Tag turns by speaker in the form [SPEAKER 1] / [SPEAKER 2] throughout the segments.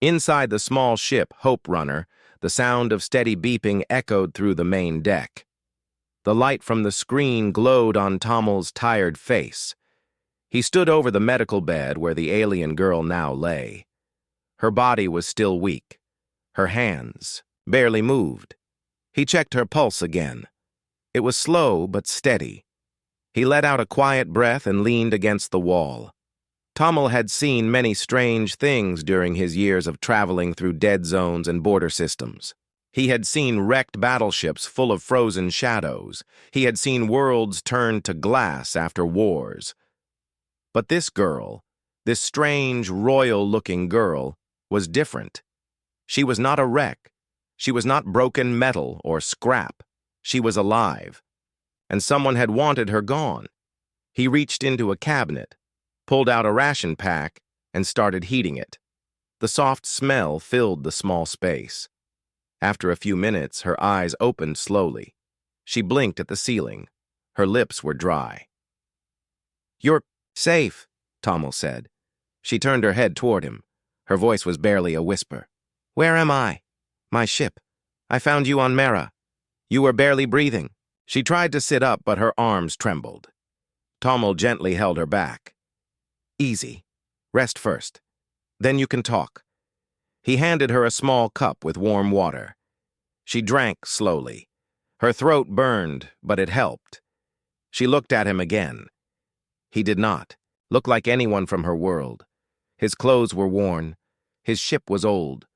[SPEAKER 1] Inside the small ship, Hope Runner, the sound of steady beeping echoed through the main deck. The light from the screen glowed on Tommel's tired face. He stood over the medical bed where the alien girl now lay. Her body was still weak. Her hands barely moved. He checked her pulse again. It was slow but steady. He let out a quiet breath and leaned against the wall. Tommel had seen many strange things during his years of traveling through dead zones and border systems. He had seen wrecked battleships full of frozen shadows. He had seen worlds turned to glass after wars. But this girl, this strange, royal-looking girl, was different. She was not a wreck. She was not broken metal or scrap. She was alive. And someone had wanted her gone. He reached into a cabinet, pulled out a ration pack, and started heating it. The soft smell filled the small space. After a few minutes, her eyes opened slowly. She blinked at the ceiling. Her lips were dry. "You're safe," Tommel said. She turned her head toward him. Her voice was barely a whisper. "Where am I?" "My ship. I found you on Mera. You were barely breathing." She tried to sit up, but her arms trembled. Tommel gently held her back. "Easy. Rest first. Then you can talk." He handed her a small cup with warm water. She drank slowly. Her throat burned, but it helped. She looked at him again. He did not look like anyone from her world. His clothes were worn. His ship was old.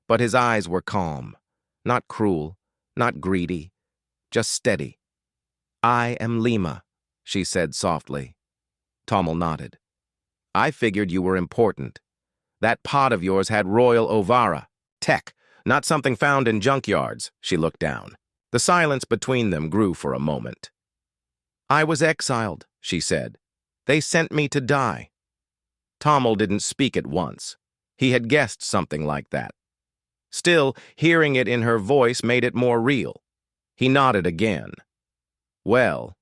[SPEAKER 1] But his eyes were calm. Not cruel, not greedy, just steady. "I am Lima," she said softly. Tommel nodded. "I figured you were important. That pod of yours had Royal Ovara. Tech, not something found in junkyards." She looked down. The silence between them grew for a moment. "I was exiled," she said. "They sent me to die." Tommel didn't speak at once. He had guessed something like that. Still, hearing it in her voice made it more real. He nodded again. "Well,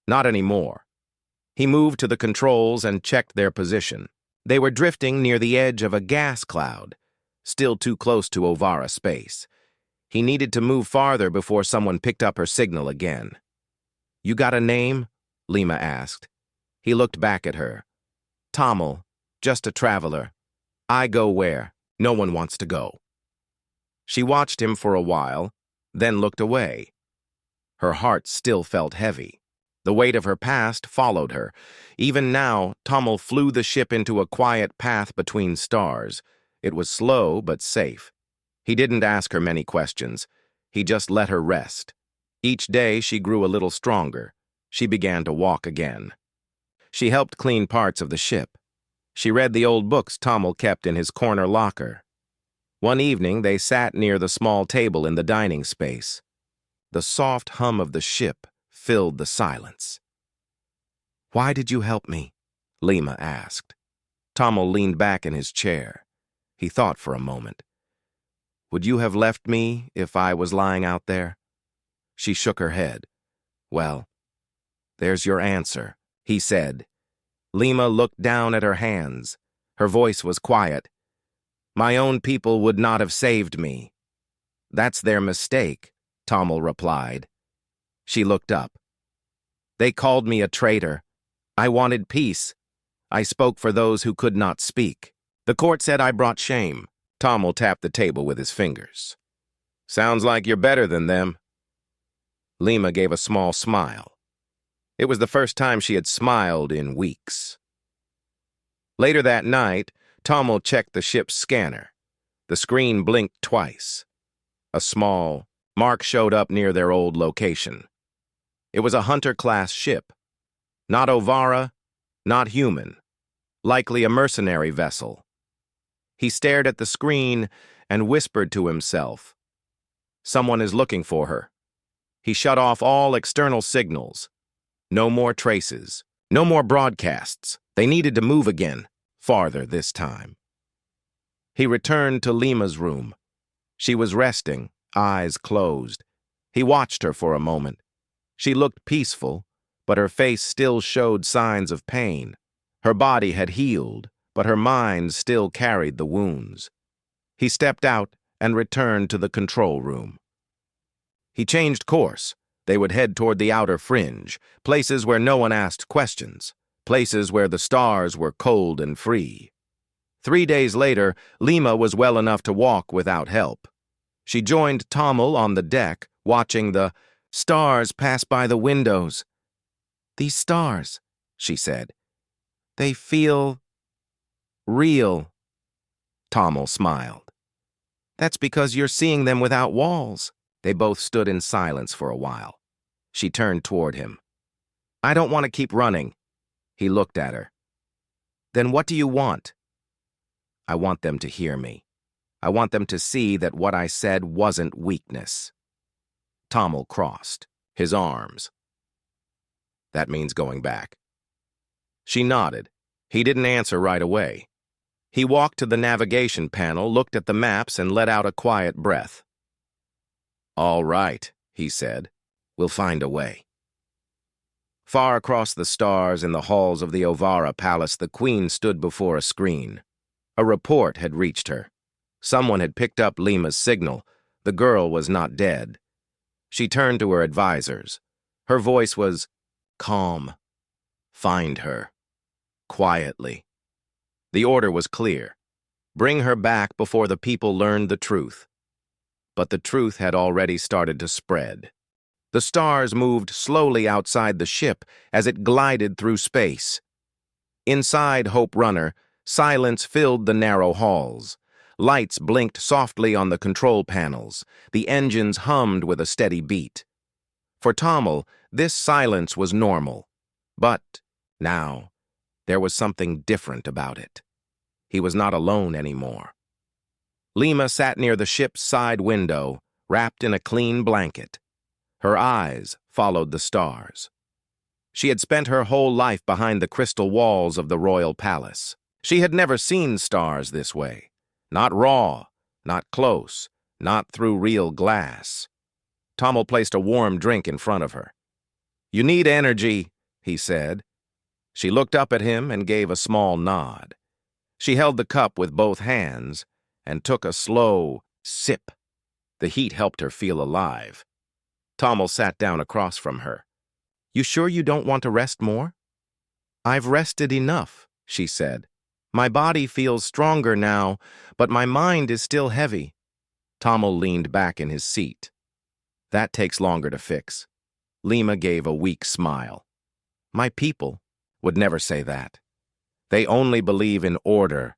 [SPEAKER 1] not anymore." He moved to the controls and checked their position. They were drifting near the edge of a gas cloud, still too close to Ovara space. He needed to move farther before someone picked up her signal again. "You got a name?" Lima asked. He looked back at her. "Tommel, just a traveler. I go where no one wants to go." She watched him for a while, then looked away. Her heart still felt heavy. The weight of her past followed her. Even now, Tommel flew the ship into a quiet path between stars. It was slow but safe. He didn't ask her many questions. He just let her rest. Each day she grew a little stronger. She began to walk again. She helped clean parts of the ship. She read the old books Tommel kept in his corner locker. One evening, they sat near the small table in the dining space. The soft hum of the ship filled the silence. "Why did you help me?" Lima asked. Tommel leaned back in his chair. He thought for a moment. "Would you have left me if I was lying out there?" She shook her head. "Well, there's your answer," he said. Lima looked down at her hands. Her voice was quiet. "My own people would not have saved me." "That's their mistake," Tommel replied. She looked up. "They called me a traitor. I wanted peace. I spoke for those who could not speak. The court said I brought shame." Tommel tapped the table with his fingers. "Sounds like you're better than them." Lima gave a small smile. It was the first time she had smiled in weeks. Later that night, Tommel checked the ship's scanner. The screen blinked twice. A small mark showed up near their old location. It was a Hunter-class ship. Not Ovara, not human. Likely a mercenary vessel. He stared at the screen and whispered to himself. "Someone is looking for her." He shut off all external signals. No more traces. No more broadcasts. They needed to move again, farther this time. He returned to Lima's room. She was resting, eyes closed. He watched her for a moment. She looked peaceful, but her face still showed signs of pain. Her body had healed, but her mind still carried the wounds. He stepped out and returned to the control room. He changed course. They would head toward the outer fringe, places where no one asked questions, places where the stars were cold and free. 3 days later, Lima was well enough to walk without help. She joined Tommel on the deck, watching the stars pass by the windows. "These stars," she said, "they feel real." Tommel smiled. "That's because you're seeing them without walls." They both stood in silence for a while. She turned toward him. "I don't want to keep running." He looked at her. "Then what do you want?" "I want them to hear me. I want them to see that what I said wasn't weakness." Tommel crossed his arms. "That means going back." She nodded. He didn't answer right away. He walked to the navigation panel, looked at the maps, and let out a quiet breath. "All right," he said. "We'll find a way." Far across the stars in the halls of the Ovara Palace, the Queen stood before a screen. A report had reached her. Someone had picked up Lima's signal. The girl was not dead. She turned to her advisors. Her voice was calm. "Find her. Quietly." The order was clear. Bring her back before the people learned the truth. But the truth had already started to spread. The stars moved slowly outside the ship as it glided through space. Inside Hope Runner, silence filled the narrow halls. Lights blinked softly on the control panels. The engines hummed with a steady beat. For Tommel, this silence was normal. But now, there was something different about it. He was not alone anymore. Lima sat near the ship's side window, wrapped in a clean blanket. Her eyes followed the stars. She had spent her whole life behind the crystal walls of the royal palace. She had never seen stars this way. Not raw, not close, not through real glass. Tommel placed a warm drink in front of her. "You need energy," he said. She looked up at him and gave a small nod. She held the cup with both hands and took a slow sip. The heat helped her feel alive. Tommel sat down across from her. "You sure you don't want to rest more?" "I've rested enough," she said. "My body feels stronger now, but my mind is still heavy." Tommel leaned back in his seat. "That takes longer to fix." Lima gave a weak smile. "My people would never say that. They only believe in order,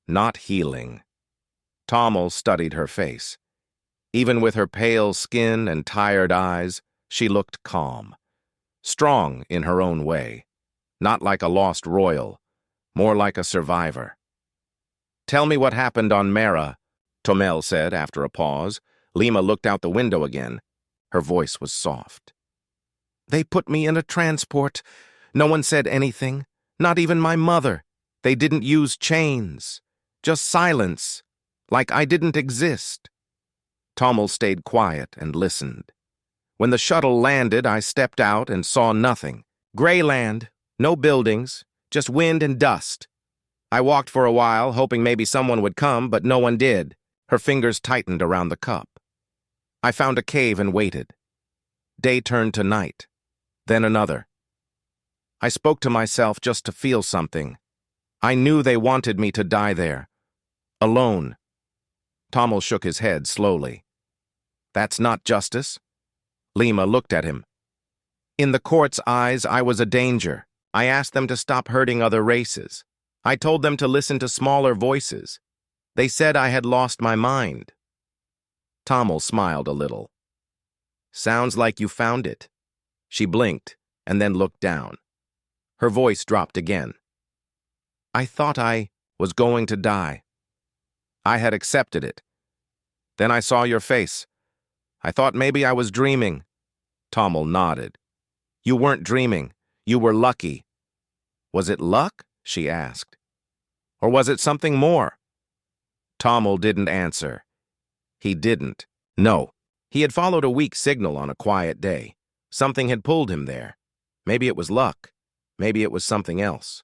[SPEAKER 1] not healing." Tommel studied her face. Even with her pale skin and tired eyes, she looked calm. Strong in her own way. Not like a lost royal, more like a survivor. "Tell me what happened on Mera," Tommel said after a pause. Lima looked out the window again. Her voice was soft. "They put me in a transport. No one said anything, not even my mother. They didn't use chains. Just silence, like I didn't exist." Tommel stayed quiet and listened. "When the shuttle landed, I stepped out and saw nothing. Gray land, no buildings, just wind and dust. I walked for a while, hoping maybe someone would come, but no one did." Her fingers tightened around the cup. "I found a cave and waited. Day turned to night, then another. I spoke to myself just to feel something. I knew they wanted me to die there. Alone." Tommel shook his head slowly. "That's not justice." Lima looked at him. "In the court's eyes, I was a danger. I asked them to stop hurting other races. I told them to listen to smaller voices. They said I had lost my mind." Tommel smiled a little. "Sounds like you found it." She blinked and then looked down. Her voice dropped again. "I thought I was going to die. I had accepted it. Then I saw your face. I thought maybe I was dreaming." Tommel nodded. "You weren't dreaming. You were lucky." "Was it luck?" she asked. "Or was it something more?" Tommel didn't answer. He didn't. No. He had followed a weak signal on a quiet day. Something had pulled him there. Maybe it was luck. Maybe it was something else.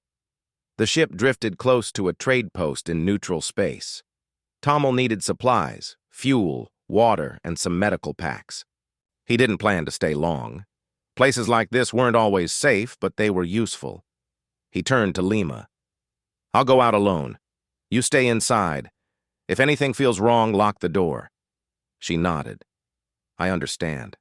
[SPEAKER 1] The ship drifted close to a trade post in neutral space. Tommel needed supplies, fuel, water, and some medical packs. He didn't plan to stay long. Places like this weren't always safe, but they were useful. He turned to Lima. "I'll go out alone. You stay inside. If anything feels wrong, lock the door." She nodded. "I understand."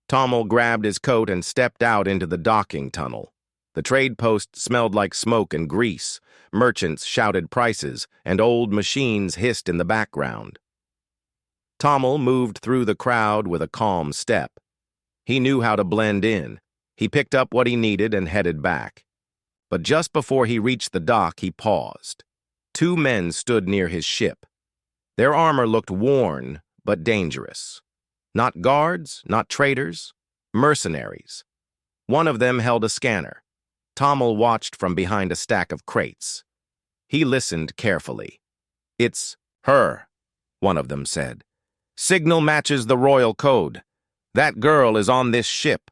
[SPEAKER 1] Tommel grabbed his coat and stepped out into the docking tunnel. The trade post smelled like smoke and grease. Merchants shouted prices, and old machines hissed in the background. Tommel moved through the crowd with a calm step. He knew how to blend in. He picked up what he needed and headed back. But just before he reached the dock, he paused. Two men stood near his ship. Their armor looked worn, but dangerous. Not guards, not traders, mercenaries. One of them held a scanner. Tommel watched from behind a stack of crates. He listened carefully. "It's her," one of them said. "Signal matches the royal code. That girl is on this ship."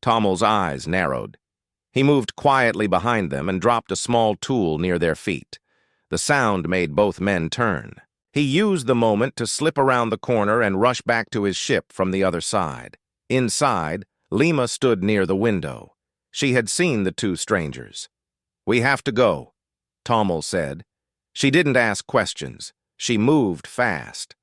[SPEAKER 1] Tommel's eyes narrowed. He moved quietly behind them and dropped a small tool near their feet. The sound made both men turn. He used the moment to slip around the corner and rush back to his ship from the other side. Inside, Lima stood near the window. She had seen the two strangers. "We have to go," Tommel said. She didn't ask questions. She moved fast.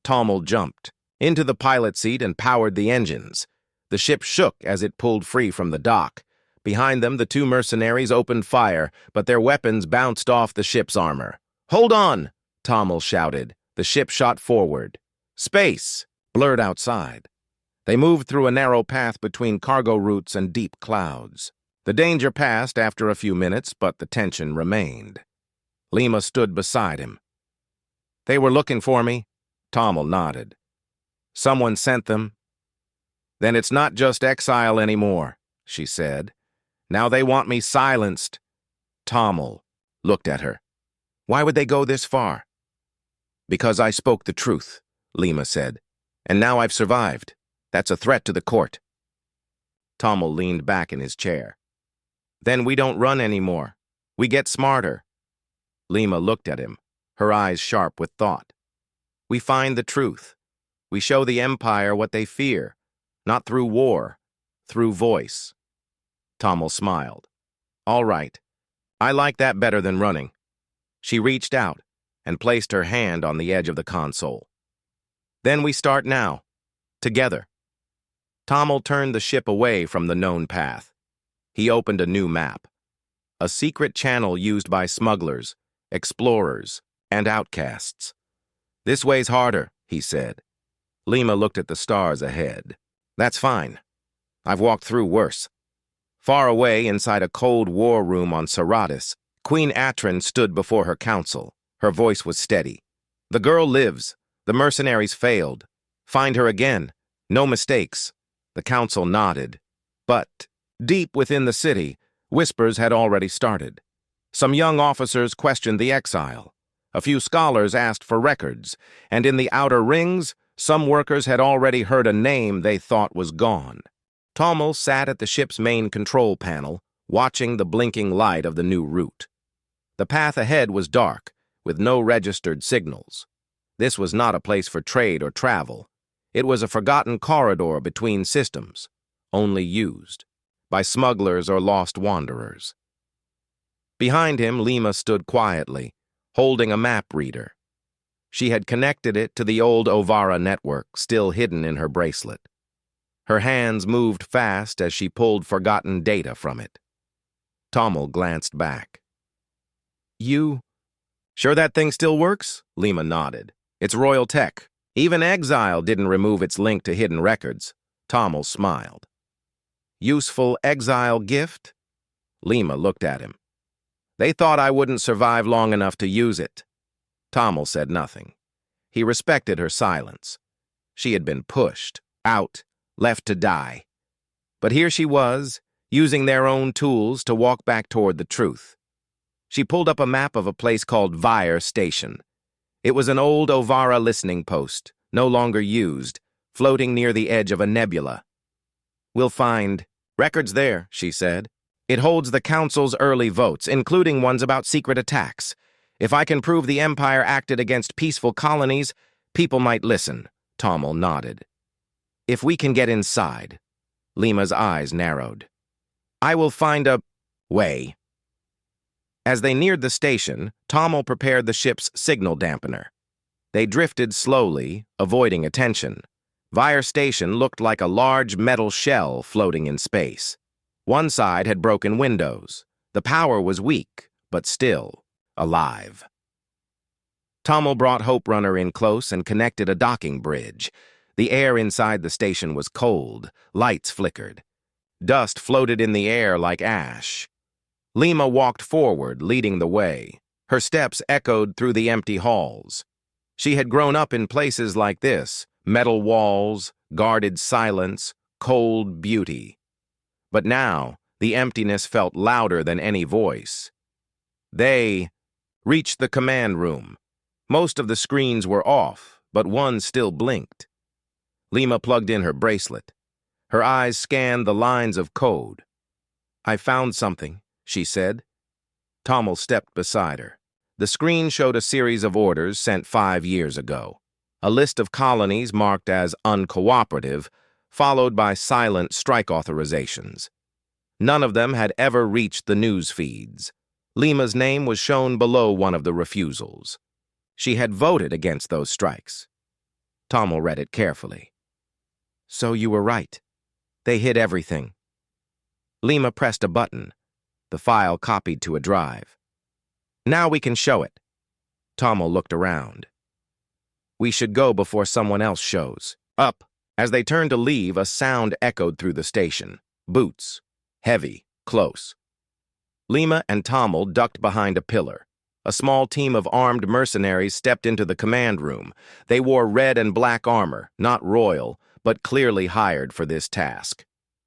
[SPEAKER 1] Tommel jumped into the pilot seat and powered the engines. The ship shook as it pulled free from the dock. Behind them, the two mercenaries opened fire, but their weapons bounced off the ship's armor. "Hold on!" Tommel shouted. The ship shot forward. Space blurred outside. They moved through a narrow path between cargo routes and deep clouds. The danger passed after a few minutes, but the tension remained. Lima stood beside him. "They were looking for me." Tommel nodded. "Someone sent them." "Then it's not just exile anymore," she said. "Now they want me silenced." Tommel looked at her. "Why would they go this far?" "Because I spoke the truth," Lima said. "And now I've survived. That's a threat to the court." Tommel leaned back in his chair. "Then we don't run anymore. We get smarter." Lima looked at him, her eyes sharp with thought. "We find the truth. We show the Empire what they fear, not through war, through voice." Tommel smiled. "All right. I like that better than running." She reached out and placed her hand on the edge of the console. "Then we start now, together." Tommel turned the ship away from the known path. He opened a new map. A secret channel used by smugglers, explorers, and outcasts. "This way's harder," he said. Lima looked at the stars ahead. "That's fine. I've walked through worse." Far away, inside a cold war room on Saratis, Queen Atron stood before her council. Her voice was steady. "The girl lives. The mercenaries failed. Find her again. No mistakes." The council nodded. But deep within the city, whispers had already started. Some young officers questioned the exile. A few scholars asked for records, and in the outer rings, some workers had already heard a name they thought was gone. Tommel sat at the ship's main control panel, watching the blinking light of the new route. The path ahead was dark, with no registered signals. This was not a place for trade or travel. It was a forgotten corridor between systems, only used by smugglers or lost wanderers. Behind him, Lima stood quietly, holding a map reader. She had connected it to the old Ovara network, still hidden in her bracelet. Her hands moved fast as she pulled forgotten data from it. Tommel glanced back. "You sure that thing still works?" Lima nodded. "It's royal tech. Even Exiled didn't remove its link to hidden records." Tommel smiled. "Useful exile gift?" Lima looked at him. "They thought I wouldn't survive long enough to use it." Tommel said nothing. He respected her silence. She had been pushed, out, left to die. But here she was, using their own tools to walk back toward the truth. She pulled up a map of a place called Vire Station. It was an old Ovara listening post, no longer used, floating near the edge of a nebula. "We'll find records there," she said. "It holds the Council's early votes, including ones about secret attacks. If I can prove the Empire acted against peaceful colonies, people might listen. Tommel nodded. If we can get inside. Lima's eyes narrowed. I will find a way. As they neared the station, Tommel prepared the ship's signal dampener. They drifted slowly, avoiding attention. Vire Station looked like a large metal shell floating in space. One side had broken windows. The power was weak, but still alive. Tommel brought Hope Runner in close and connected a docking bridge. The air inside the station was cold. Lights flickered. Dust floated in the air like ash. Lima walked forward, leading the way. Her steps echoed through the empty halls. She had grown up in places like this, metal walls, guarded silence, cold beauty. But now, the emptiness felt louder than any voice. They reached the command room. Most of the screens were off, but one still blinked. Lima plugged in her bracelet. Her eyes scanned the lines of code. I found something, she said. Tommel stepped beside her. The screen showed a series of orders sent 5 years ago. A list of colonies marked as uncooperative, followed by silent strike authorizations. None of them had ever reached the news feeds. Lima's name was shown below one of the refusals. She had voted against those strikes. Tommel read it carefully. So you were right. They hid everything. Lima pressed a button. The file copied to a drive. Now we can show it. Tommel looked around. We should go before someone else shows. Up. As they turned to leave, a sound echoed through the station. Boots. Heavy. Close. Lima and Tommel ducked behind a pillar. A small team of armed mercenaries stepped into the command room. They wore red and black armor, not royal, but clearly hired for this task.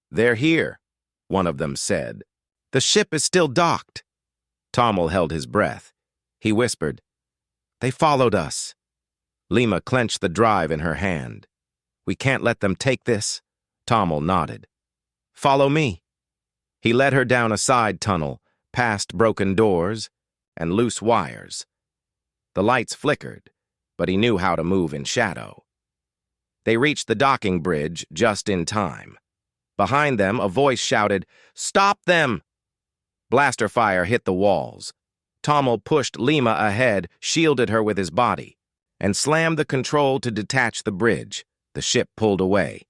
[SPEAKER 1] They're here, one of them said. The ship is still docked. Tommel held his breath. He whispered, They followed us. Lima clenched the drive in her hand. We can't let them take this. Tommel nodded. Follow me. He led her down a side tunnel, past broken doors and loose wires. The lights flickered, but he knew how to move in shadow. They reached the docking bridge just in time. Behind them, a voice shouted, Stop them! Blaster fire hit the walls. Tommel pushed Lima ahead, shielded her with his body, and slammed the control to detach the bridge. The ship pulled away.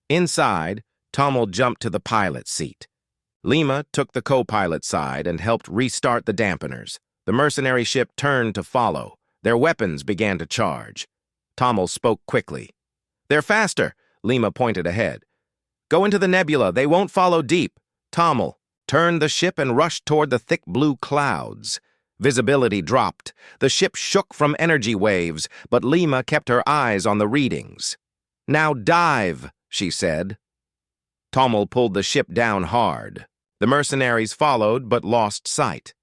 [SPEAKER 1] Inside, Tommel jumped to the pilot seat. Lima took the co-pilot side and helped restart the dampeners. The mercenary ship turned to follow. Their weapons began to charge. Tommel spoke quickly. They're faster, Lima pointed ahead. Go into the nebula, they won't follow deep. Tommel turned the ship and rushed toward the thick blue clouds. Visibility dropped. The ship shook from energy waves, but Lima kept her eyes on the readings. Now dive, she said. Tommel pulled the ship down hard. The mercenaries followed but lost sight.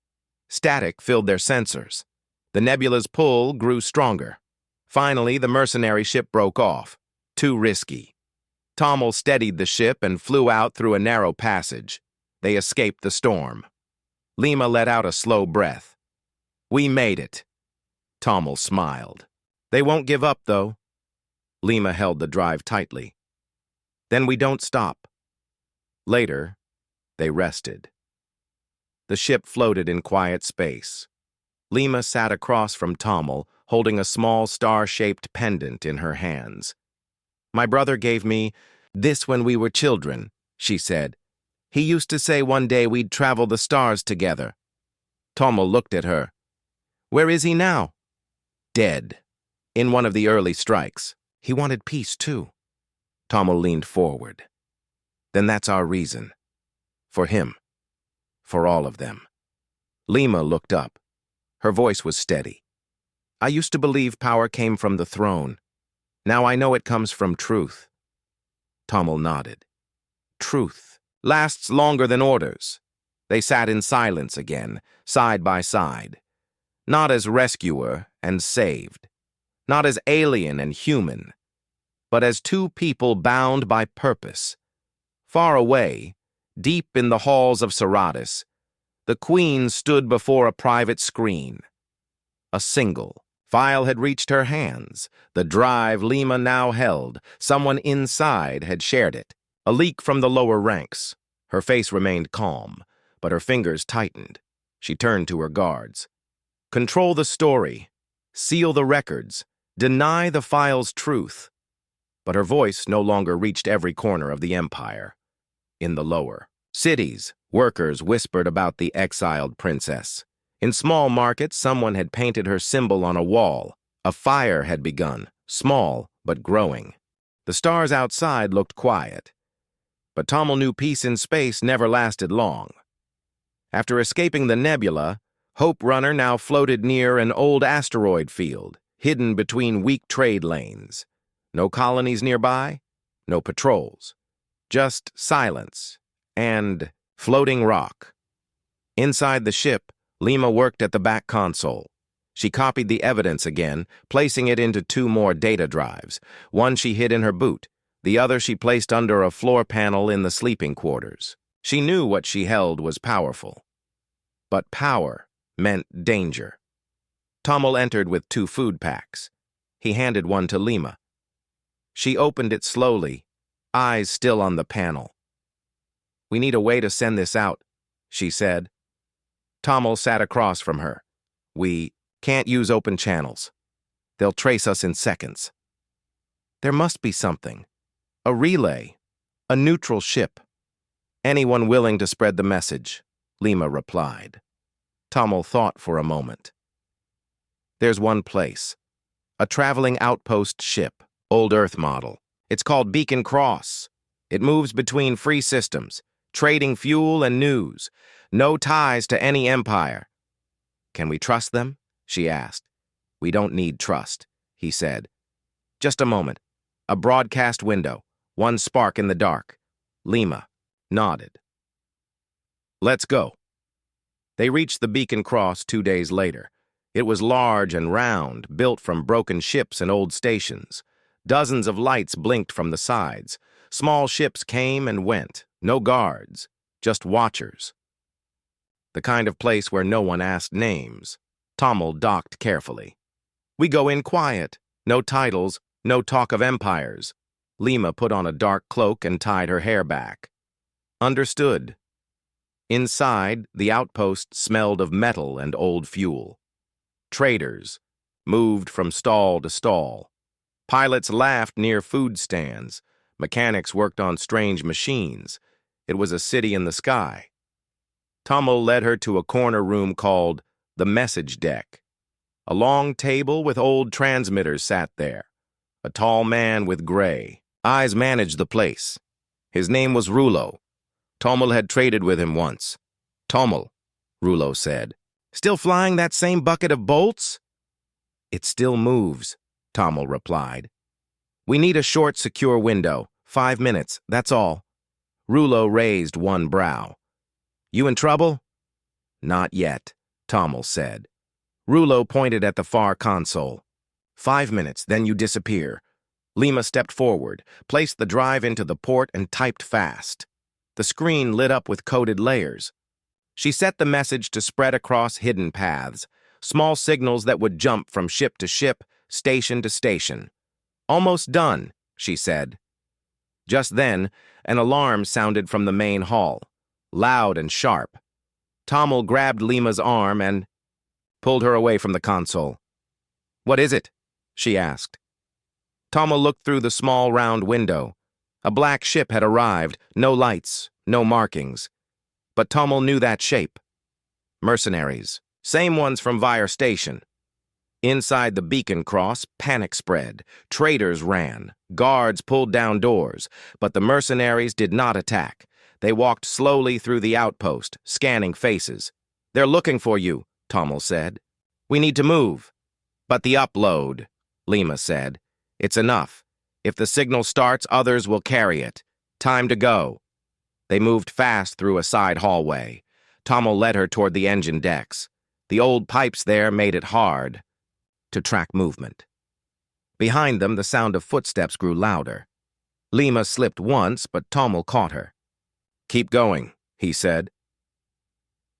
[SPEAKER 1] Static filled their sensors. The nebula's pull grew stronger. Finally, the mercenary ship broke off. Too risky. Tommel steadied the ship and flew out through a narrow passage. They escaped the storm. Lima let out a slow breath. We made it. Tommel smiled. They won't give up, though. Lima held the drive tightly. Then we don't stop. Later, they rested. The ship floated in quiet space. Lima sat across from Tommel, holding a small star-shaped pendant in her hands. My brother gave me this when we were children, she said. He used to say one day we'd travel the stars together. Tommel looked at her. Where is he now? Dead. In one of the early strikes. He wanted peace, too. Tommel leaned forward. Then that's our reason. For him. For all of them. Lima looked up. Her voice was steady. I used to believe power came from the throne. Now I know it comes from truth. Tommel nodded. Truth lasts longer than orders. They sat in silence again, side by side. Not as rescuer and saved. Not as alien and human. But as two people bound by purpose. Far away, deep in the halls of Saratus, the Queen stood before a private screen. A single file had reached her hands. The drive Lima now held. Someone inside had shared it. A leak from the lower ranks. Her face remained calm, but her fingers tightened. She turned to her guards. Control the story. Seal the records. Deny the file's truth. But her voice no longer reached every corner of the empire. In the lower cities, workers whispered about the exiled princess. In small markets, someone had painted her symbol on a wall. A fire had begun, small but growing. The stars outside looked quiet. But Tommel knew peace in space never lasted long. After escaping the nebula, Hope Runner now floated near an old asteroid field, hidden between weak trade lanes. No colonies nearby, no patrols. Just silence and floating rock. Inside the ship, Lima worked at the back console. She copied the evidence again, placing it into 2 more data drives. One she hid in her boot. The other she placed under a floor panel in the sleeping quarters. She knew what she held was powerful. But power meant danger. Tommel entered with 2 food packs. He handed one to Lima. She opened it slowly, eyes still on the panel. "We need a way to send this out," she said. Tommel sat across from her. "We can't use open channels. They'll trace us in seconds." "There must be something. A relay. A neutral ship. Anyone willing to spread the message," Lima replied. Tommel thought for a moment. "There's one place. A traveling outpost ship, old Earth model. It's called Beacon Cross. It moves between free systems, trading fuel and news. No ties to any empire." "Can we trust them?" she asked. "We don't need trust," he said. "Just a moment. A broadcast window. One spark in the dark." Lima nodded. "Let's go." They reached the Beacon Cross 2 days later. It was large and round, built from broken ships and old stations. Dozens of lights blinked from the sides. Small ships came and went. No guards, just watchers. The kind of place where no one asked names. Tommel docked carefully. "We go in quiet. No titles, no talk of empires." Lima put on a dark cloak and tied her hair back. "Understood." Inside, the outpost smelled of metal and old fuel. Traders moved from stall to stall. Pilots laughed near food stands. Mechanics worked on strange machines. It was a city in the sky. Tommel led her to a corner room called the message deck. A long table with old transmitters sat there. A tall man with gray eyes managed the place. His name was Rulo. Tommel had traded with him once. "Tommel," Rulo said. "Still flying that same bucket of bolts?" "It still moves," Tommel replied. "We need a short, secure window. 5 minutes, that's all." Rulo raised one brow. "You in trouble?" "Not yet," Tommel said. Rulo pointed at the far console. 5 minutes, then you disappear." Lima stepped forward, placed the drive into the port, and typed fast. The screen lit up with coded layers. She set the message to spread across hidden paths, small signals that would jump from ship to ship, station to station. "Almost done," she said. Just then, an alarm sounded from the main hall, loud and sharp. Tommel grabbed Lima's arm and pulled her away from the console. "What is it?" she asked. Tommel looked through the small round window. A black ship had arrived, no lights, no markings. But Tommel knew that shape. Mercenaries, same ones from Vire Station. Inside the Beacon Cross, panic spread. Traders ran. Guards pulled down doors. But the mercenaries did not attack. They walked slowly through the outpost, scanning faces. "They're looking for you," Tommel said. "We need to move." "But the upload," Lima said. "It's enough. If the signal starts, others will carry it. Time to go." They moved fast through a side hallway. Tommel led her toward the engine decks. The old pipes there made it hard to track movement. Behind them, the sound of footsteps grew louder. Lima slipped once, but Tommel caught her. "Keep going," he said.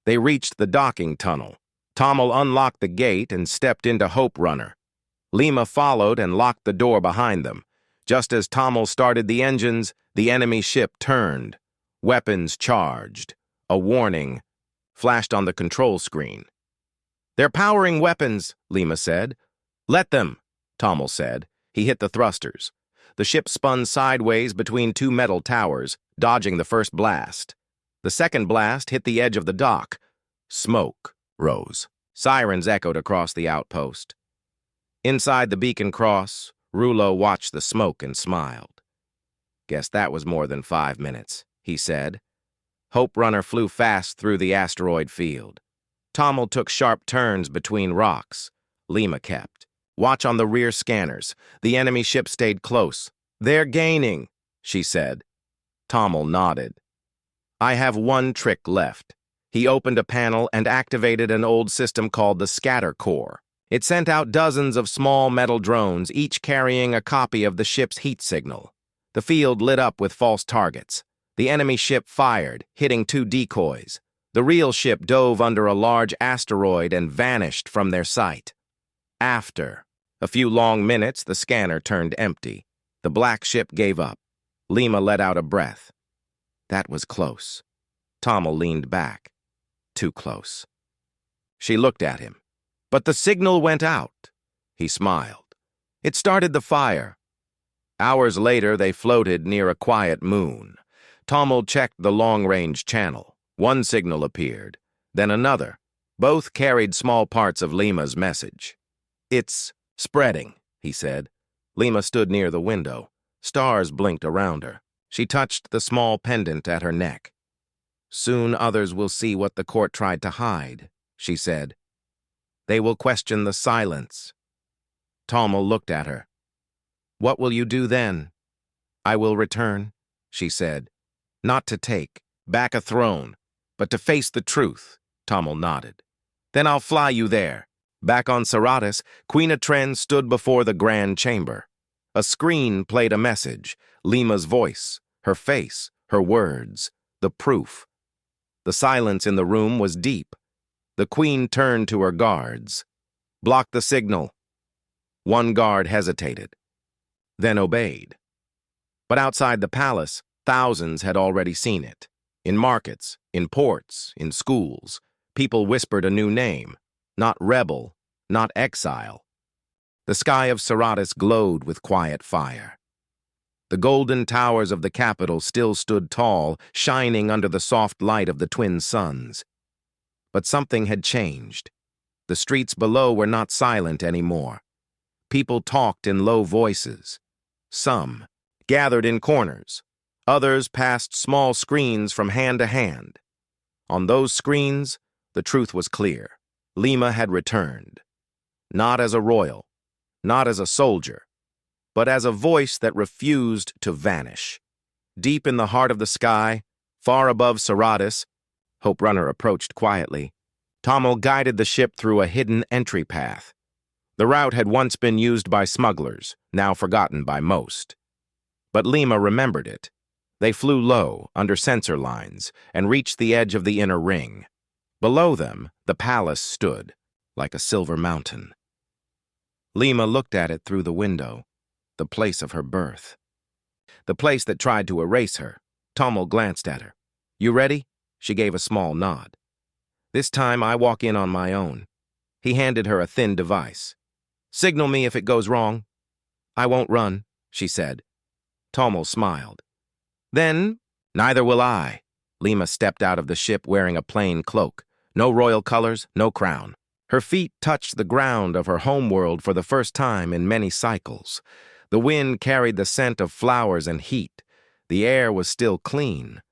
[SPEAKER 1] They reached the docking tunnel. Tommel unlocked the gate and stepped into Hope Runner. Lima followed and locked the door behind them. Just as Tommel started the engines, the enemy ship turned. Weapons charged. A warning flashed on the control screen. "They're powering weapons," Lima said. "Let them," Tommel said. He hit the thrusters. The ship spun sideways between two metal towers, dodging the first blast. The second blast hit the edge of the dock. Smoke rose. Sirens echoed across the outpost. Inside the beacon cross, Rouleau watched the smoke and smiled. "Guess that was more than 5 minutes," he said. Hope Runner flew fast through the asteroid field. Tommel took sharp turns between rocks. Lima kept. "Watch on the rear scanners. The enemy ship stayed close." "They're gaining," she said. Tommel nodded. "I have one trick left." He opened a panel and activated an old system called the Scatter Core. It sent out dozens of small metal drones, each carrying a copy of the ship's heat signal. The field lit up with false targets. The enemy ship fired, hitting 2 decoys. The real ship dove under a large asteroid and vanished from their sight. After a few long minutes, the scanner turned empty. The black ship gave up. Lima let out a breath. That was close. Tommel leaned back. Too close. She looked at him. "But the signal went out." He smiled. "It started the fire." Hours later, they floated near a quiet moon. Tommel checked the long-range channel. One signal appeared, then another. Both carried small parts of Lima's message. "It's spreading," he said. Lima stood near the window. Stars blinked around her. She touched the small pendant at her neck. "Soon others will see what the court tried to hide," she said. "They will question the silence." Tommel looked at her. "What will you do then?" "I will return," she said. "Not to take back a throne, but to face the truth." Tommel nodded. "Then I'll fly you there." Back on Saratus, Queen Atren stood before the grand chamber. A screen played a message, Lima's voice, her face, her words, the proof. The silence in the room was deep. The queen turned to her guards. "Block the signal." One guard hesitated, then obeyed. But outside the palace, thousands had already seen it. In markets, in ports, in schools, people whispered a new name. Not rebel, not exile. The sky of Saratus glowed with quiet fire. The golden towers of the capital still stood tall, shining under the soft light of the twin suns. But something had changed. The streets below were not silent anymore. People talked in low voices. Some gathered in corners. Others passed small screens from hand to hand. On those screens, the truth was clear. Lima had returned. Not as a royal, not as a soldier, but as a voice that refused to vanish. Deep in the heart of the sky, far above Saratus, Hope Runner approached quietly. Tommel guided the ship through a hidden entry path. The route had once been used by smugglers, now forgotten by most. But Lima remembered it. They flew low, under sensor lines, and reached the edge of the inner ring. Below them, the palace stood, like a silver mountain. Lima looked at it through the window, the place of her birth. The place that tried to erase her. Tommel glanced at her. "You ready?" She gave a small nod. "This time I walk in on my own." He handed her a thin device. "Signal me if it goes wrong." "I won't run," she said. Tommel smiled. "Then, neither will I." Lima stepped out of the ship wearing a plain cloak. No royal colors, no crown. Her feet touched the ground of her homeworld for the first time in many cycles. The wind carried the scent of flowers and heat. The air was still clean,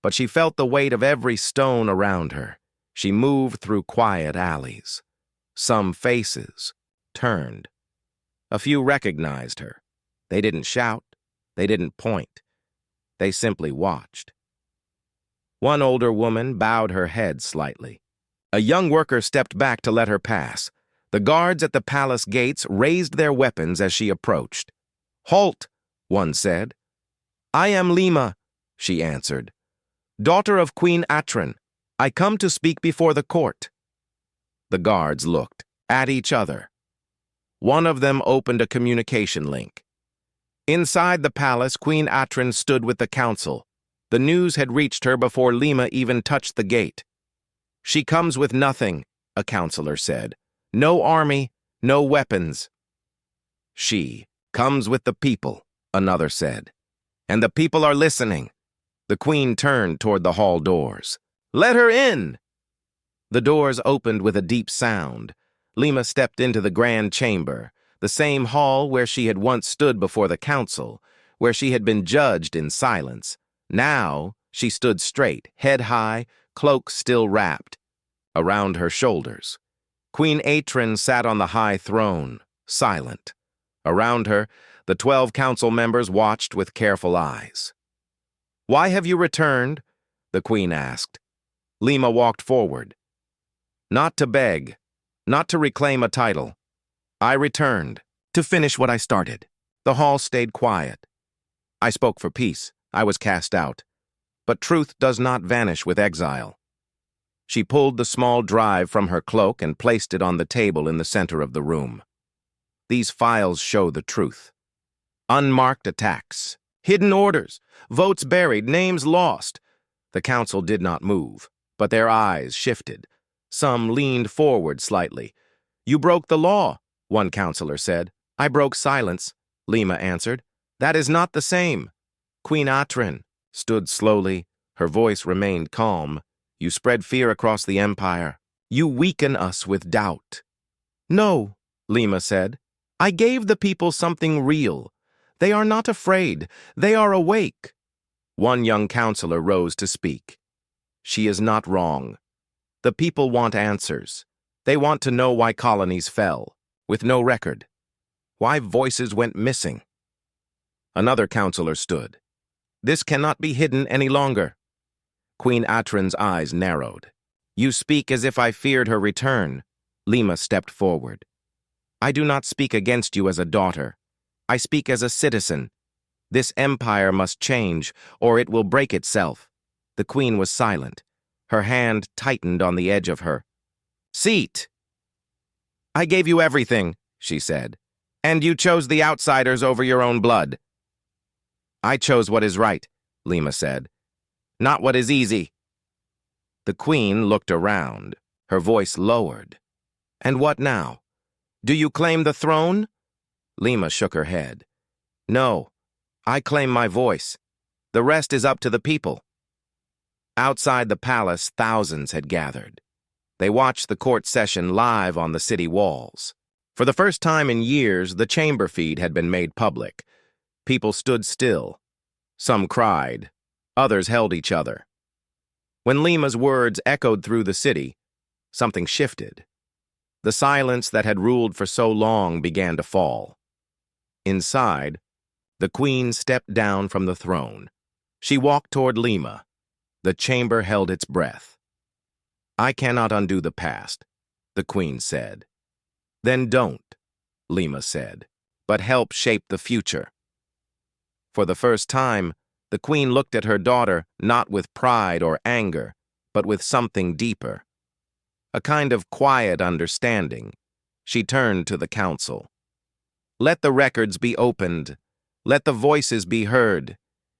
[SPEAKER 1] but she felt the weight of every stone around her. She moved through quiet alleys. Some faces turned. A few recognized her. They didn't shout. They didn't point. They simply watched. One older woman bowed her head slightly. A young worker stepped back to let her pass. The guards at the palace gates raised their weapons as she approached. "Halt," one said. "I am Lima," she answered. "Daughter of Queen Atren. I come to speak before the court." The guards looked at each other. One of them opened a communication link. Inside the palace, Queen Atron stood with the council. The news had reached her before Lima even touched the gate. "She comes with nothing," a counselor said. "No army, no weapons." "She comes with the people," another said. "And the people are listening." The queen turned toward the hall doors. "Let her in!" The doors opened with a deep sound. Lima stepped into the grand chamber, the same hall where she had once stood before the council, where she had been judged in silence. Now she stood straight, head high, cloak still wrapped around her shoulders. Queen Atron sat on the high throne, silent. Around her, the 12 council members watched with careful eyes. "Why have you returned?" the queen asked. Lima walked forward. "Not to beg, not to reclaim a title. I returned to finish what I started." The hall stayed quiet. "I spoke for peace. I was cast out. But truth does not vanish with exile." She pulled the small drive from her cloak and placed it on the table in the center of the room. "These files show the truth. Unmarked attacks, hidden orders, votes buried, names lost." The council did not move, but their eyes shifted. Some leaned forward slightly. "You broke the law," one counselor said. "I broke silence," Lima answered. "That is not the same." Queen Atron stood slowly. Her voice remained calm. "You spread fear across the empire. You weaken us with doubt." "No," Lima said. "I gave the people something real. They are not afraid. They are awake." One young counselor rose to speak. "She is not wrong. The people want answers. They want to know why colonies fell, with no record. Why voices went missing." Another counselor stood. "This cannot be hidden any longer." Queen Atron's eyes narrowed. "You speak as if I feared her return." Lima stepped forward. "I do not speak against you as a daughter. I speak as a citizen. This empire must change, or it will break itself." The queen was silent. Her hand tightened on the edge of her seat. "I gave you everything," she said, "and you chose the outsiders over your own blood." "I chose what is right," Lima said, "not what is easy." The queen looked around, her voice lowered. "And what now? Do you claim the throne?" Lima shook her head. "No, I claim my voice. The rest is up to the people." Outside the palace, thousands had gathered. They watched the court session live on the city walls. For the first time in years, the chamber feed had been made public. People stood still. Some cried. Others held each other. When Lima's words echoed through the city, something shifted. The silence that had ruled for so long began to fall. Inside, the queen stepped down from the throne. She walked toward Lima. The chamber held its breath. "I cannot undo the past," the queen said. "Then don't," Lima said, "but help shape the future." For the first time, the queen looked at her daughter not with pride or anger, but with something deeper. A kind of quiet understanding. She turned to the council. "Let the records be opened. Let the voices be heard.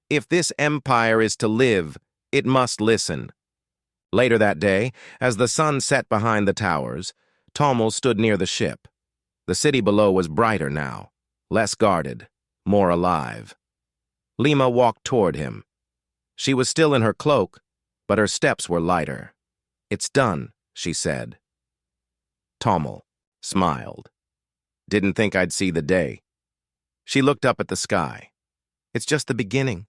[SPEAKER 1] If this empire is to live, it must listen." Later that day, as the sun set behind the towers, Tommel stood near the ship. The city below was brighter now, less guarded, more alive. Lima walked toward him. She was still in her cloak, but her steps were lighter. "It's done," she said. Tommel smiled. "Didn't think I'd see the day." She looked up at the sky. "It's just the beginning."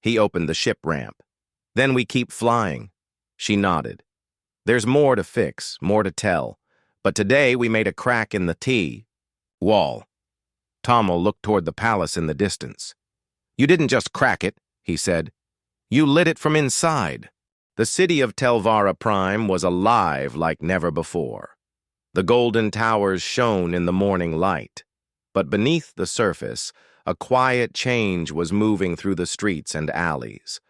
[SPEAKER 1] He opened the ship ramp. "Then we keep flying." She nodded. "There's more to fix, more to tell. But today we made a crack in the T wall." Tommel looked toward the palace in the distance. "You didn't just crack it," he said. "You lit it from inside." The city of Telvara Prime was alive like never before. The golden towers shone in the morning light. But beneath the surface, a quiet change was moving through the streets and alleys.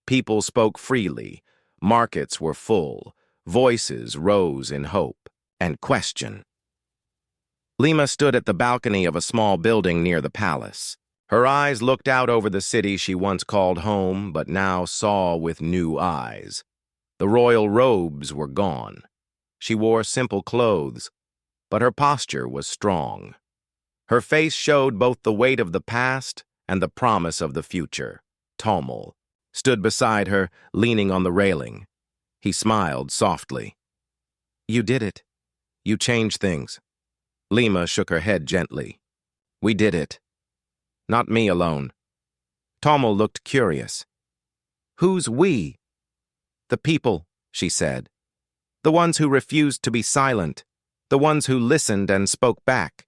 [SPEAKER 1] People spoke freely. Markets were full. Voices rose in hope. and question. Lima stood at the balcony of a small building near the palace. Her eyes looked out over the city she once called home, but now saw with new eyes. The royal robes were gone. She wore simple clothes, but her posture was strong. Her face showed both the weight of the past and the promise of the future. Tomel stood beside her, leaning on the railing. He smiled softly. "You did it. You changed things." Lima shook her head gently. "We did it. Not me alone." Tomel looked curious. "Who's we?" "The people," she said. "The ones who refused to be silent. The ones who listened and spoke back.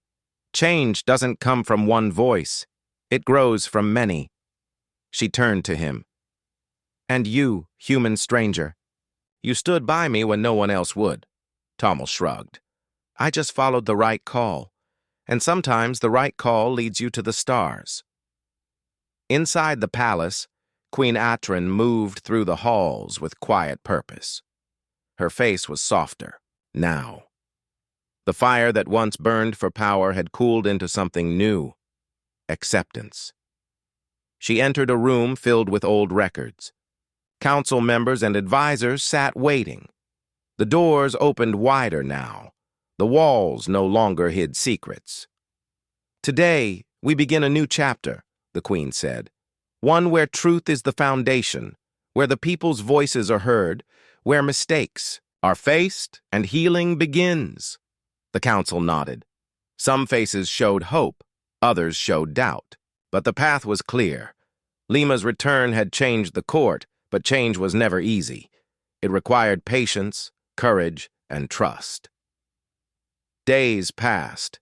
[SPEAKER 1] Change doesn't come from one voice. It grows from many." She turned to him. "And you, human stranger, you stood by me when no one else would." Tomel shrugged. "I just followed the right call, and sometimes the right call leads you to the stars." Inside the palace, Queen Atron moved through the halls with quiet purpose. Her face was softer, now. The fire that once burned for power had cooled into something new: acceptance. She entered a room filled with old records. Council members and advisors sat waiting. The doors opened wider now. The walls no longer hid secrets. "Today, we begin a new chapter," the Queen said. "One where truth is the foundation, where the people's voices are heard, where mistakes are faced and healing begins." The council nodded. Some faces showed hope, others showed doubt. But the path was clear. Lima's return had changed the court, but change was never easy. It required patience, courage, and trust. Days passed.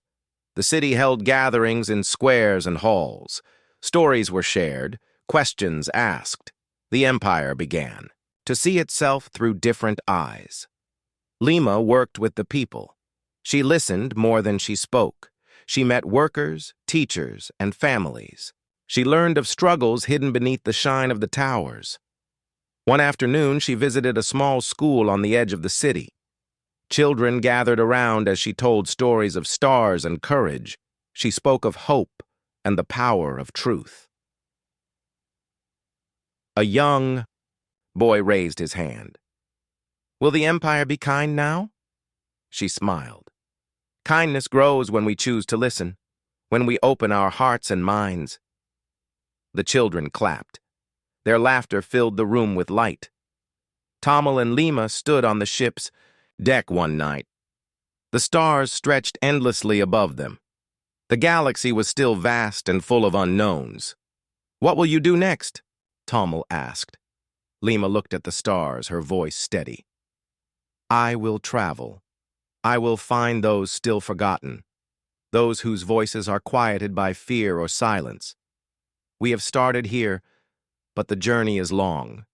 [SPEAKER 1] The city held gatherings in squares and halls. Stories were shared, questions asked. The empire began to see itself through different eyes. Lima worked with the people. She listened more than she spoke. She met workers, teachers, and families. She learned of struggles hidden beneath the shine of the towers. One afternoon, she visited a small school on the edge of the city. Children gathered around as she told stories of stars and courage. She spoke of hope and the power of truth. A young boy raised his hand. "Will the empire be kind now?" She smiled. "Kindness grows when we choose to listen, when we open our hearts and minds." The children clapped. Their laughter filled the room with light. Tomel and Lima stood on the ship's deck one night. The stars stretched endlessly above them. The galaxy was still vast and full of unknowns. "What will you do next?" Tomel asked. Lima looked at the stars, her voice steady. "I will travel. I will find those still forgotten, those whose voices are quieted by fear or silence. We have started here, but the journey is long."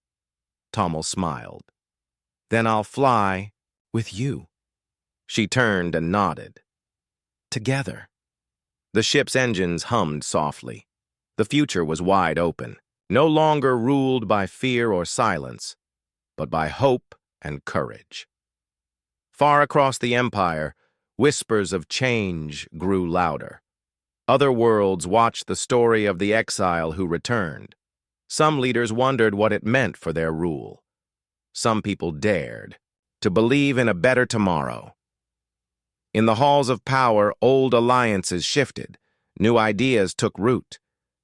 [SPEAKER 1] Tomel smiled. "Then I'll fly with you." She turned and nodded. Together. The ship's engines hummed softly. The future was wide open, no longer ruled by fear or silence, but by hope and courage. Far across the empire, whispers of change grew louder. Other worlds watched the story of the exile who returned. Some leaders wondered what it meant for their rule. Some people dared to believe in a better tomorrow. In the halls of power, old alliances shifted. New ideas took root.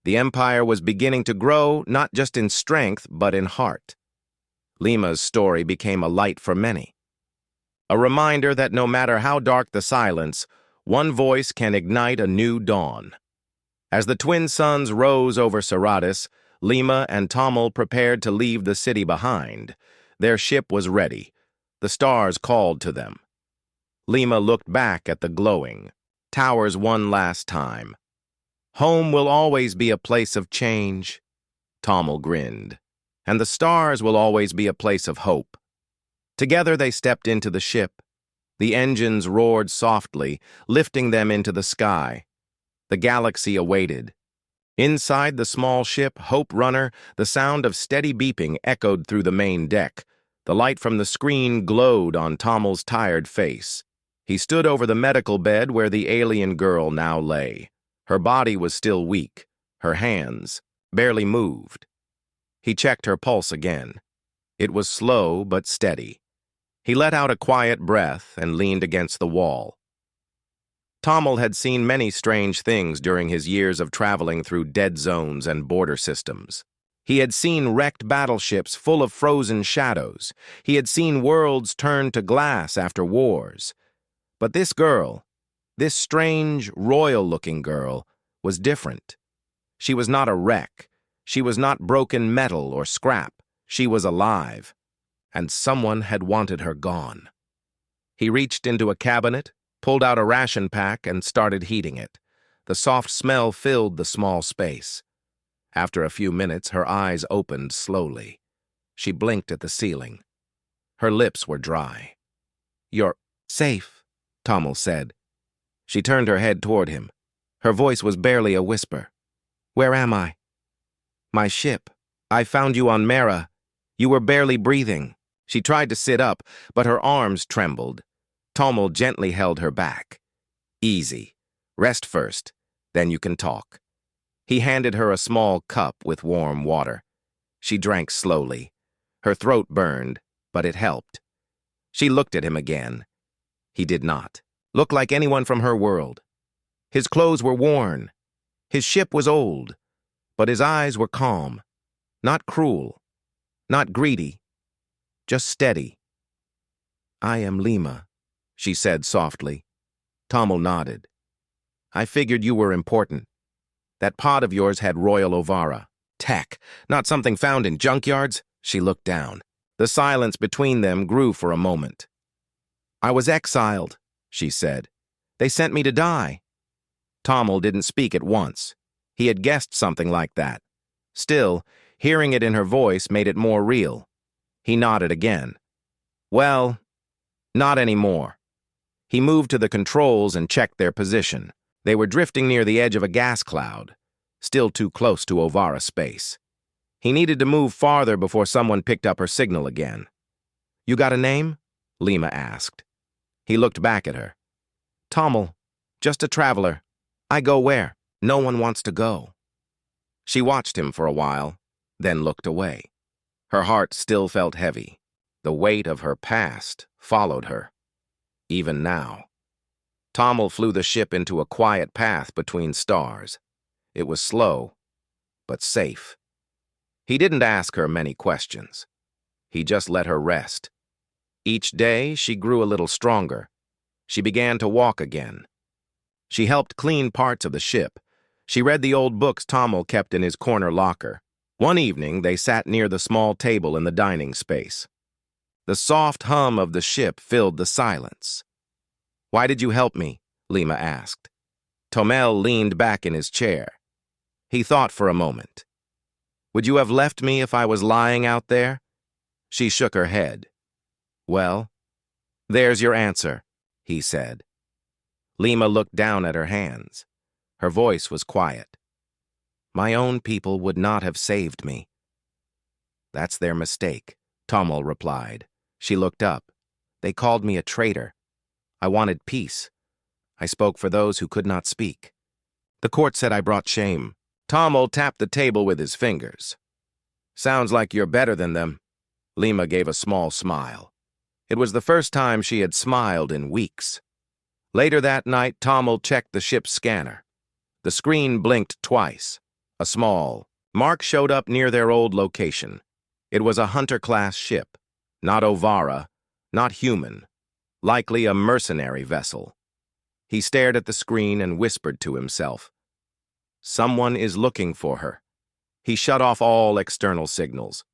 [SPEAKER 1] The empire was beginning to grow, not just in strength, but in heart. Lima's story became a light for many. A reminder that no matter how dark the silence, one voice can ignite a new dawn. As the twin suns rose over Saratis, Lima and Tomel prepared to leave the city behind. Their ship was ready. The stars called to them. Lima looked back at the glowing towers one last time. "Home will always be a place of change," Tomel grinned, "and the stars will always be a place of hope." Together they stepped into the ship. The engines roared softly, lifting them into the sky. The galaxy awaited. Inside the small ship, Hope Runner, the sound of steady beeping echoed through the main deck. The light from the screen glowed on Tomel's tired face. He stood over the medical bed where the alien girl now lay. Her body was still weak. Her hands barely moved. He checked her pulse again. It was slow but steady. He let out a quiet breath and leaned against the wall. Tommel had seen many strange things during his years of traveling through dead zones and border systems. He had seen wrecked battleships full of frozen shadows. He had seen worlds turned to glass after wars. But this girl, this strange, royal-looking girl, was different. She was not a wreck. She was not broken metal or scrap. She was alive, and someone had wanted her gone. He reached into a cabinet, pulled out a ration pack, and started heating it. The soft smell filled the small space. After a few minutes, her eyes opened slowly. She blinked at the ceiling. Her lips were dry. "You're safe," Tommel said. She turned her head toward him. Her voice was barely a whisper. "Where am I?" "My ship. I found you on Mera. You were barely breathing." She tried to sit up, but her arms trembled. Tommel gently held her back. "Easy. Rest first, then you can talk." He handed her a small cup with warm water. She drank slowly. Her throat burned, but it helped. She looked at him again. He did not look like anyone from her world. His clothes were worn. His ship was old, but his eyes were calm, not cruel, not greedy, just steady. "I am Lima," she said softly. Tommel nodded. "I figured you were important. That pod of yours had Royal Ovara. Tech, not something found in junkyards." She looked down. The silence between them grew for a moment. "I was exiled," she said. "They sent me to die." Tommel didn't speak at once. He had guessed something like that. Still, hearing it in her voice made it more real. He nodded again. "Well, not anymore." He moved to the controls and checked their position. They were drifting near the edge of a gas cloud, still too close to Ovara space. He needed to move farther before someone picked up her signal again. "You got a name?" Lima asked. He looked back at her. "Tommel, just a traveler. I go where no one wants to go." She watched him for a while, then looked away. Her heart still felt heavy. The weight of her past followed her, even now. Tommel flew the ship into a quiet path between stars. It was slow, but safe. He didn't ask her many questions. He just let her rest. Each day, she grew a little stronger. She began to walk again. She helped clean parts of the ship. She read the old books Tommel kept in his corner locker. One evening, they sat near the small table in the dining space. The soft hum of the ship filled the silence. "Why did you help me?" Lima asked. Tommel leaned back in his chair. He thought for a moment. "Would you have left me if I was lying out there?" She shook her head. "Well, there's your answer," he said. Lima looked down at her hands. Her voice was quiet. "My own people would not have saved me." "That's their mistake," Tommel replied. She looked up. "They called me a traitor. I wanted peace. I spoke for those who could not speak. The court said I brought shame." Tommel tapped the table with his fingers. "Sounds like you're better than them." Lima gave a small smile. It was the first time she had smiled in weeks. Later that night, Tommel checked the ship's scanner. The screen blinked twice. A small mark showed up near their old location. It was a hunter-class ship. Not Ovara, not human. Likely a mercenary vessel. He stared at the screen and whispered to himself. Someone is looking for her. He shut off all external signals.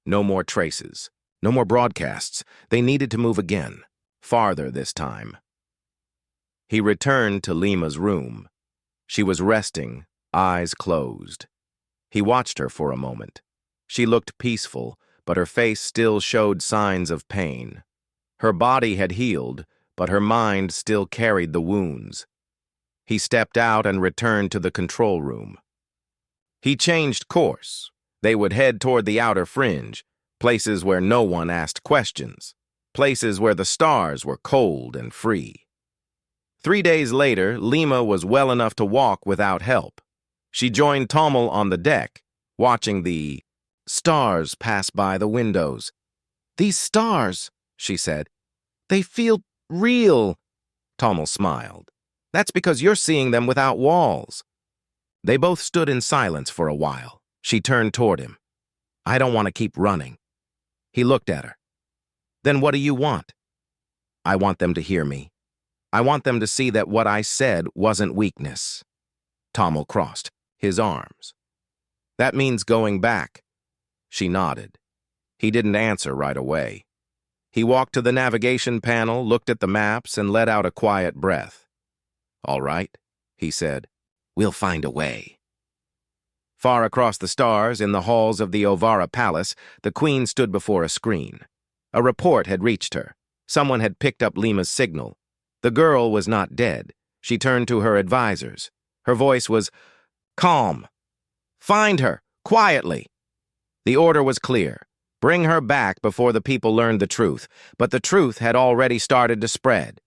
[SPEAKER 1] No more traces. No more broadcasts. They needed to move again. Farther this time. He returned to Lima's room. She was resting, eyes closed. He watched her for a moment. She looked peaceful, but her face still showed signs of pain. Her body had healed, but her mind still carried the wounds. He stepped out and returned to the control room. He changed course. They would head toward the outer fringe, places where no one asked questions, places where the stars were cold and free. 3 days later, Lima was well enough to walk without help. She joined Tommel on the deck, watching the stars pass by the windows. "These stars," she said, "they feel real." Tommel smiled. "That's because you're seeing them without walls." They both stood in silence for a while. She turned toward him. "I don't want to keep running." He looked at her. "Then what do you want?" "I want them to hear me. I want them to see that what I said wasn't weakness." Tommel crossed his arms. "That means going back." She nodded. He didn't answer right away. He walked to the navigation panel, looked at the maps, and let out a quiet breath. "All right," he said. "We'll find a way." Far across the stars, in the halls of the Ovara Palace, the Queen stood before a screen. A report had reached her. Someone had picked up Lima's signal. The girl was not dead. She turned to her advisors. Her voice was calm. "Find her, quietly." The order was clear. Bring her back before the people learned the truth. But the truth had already started to spread.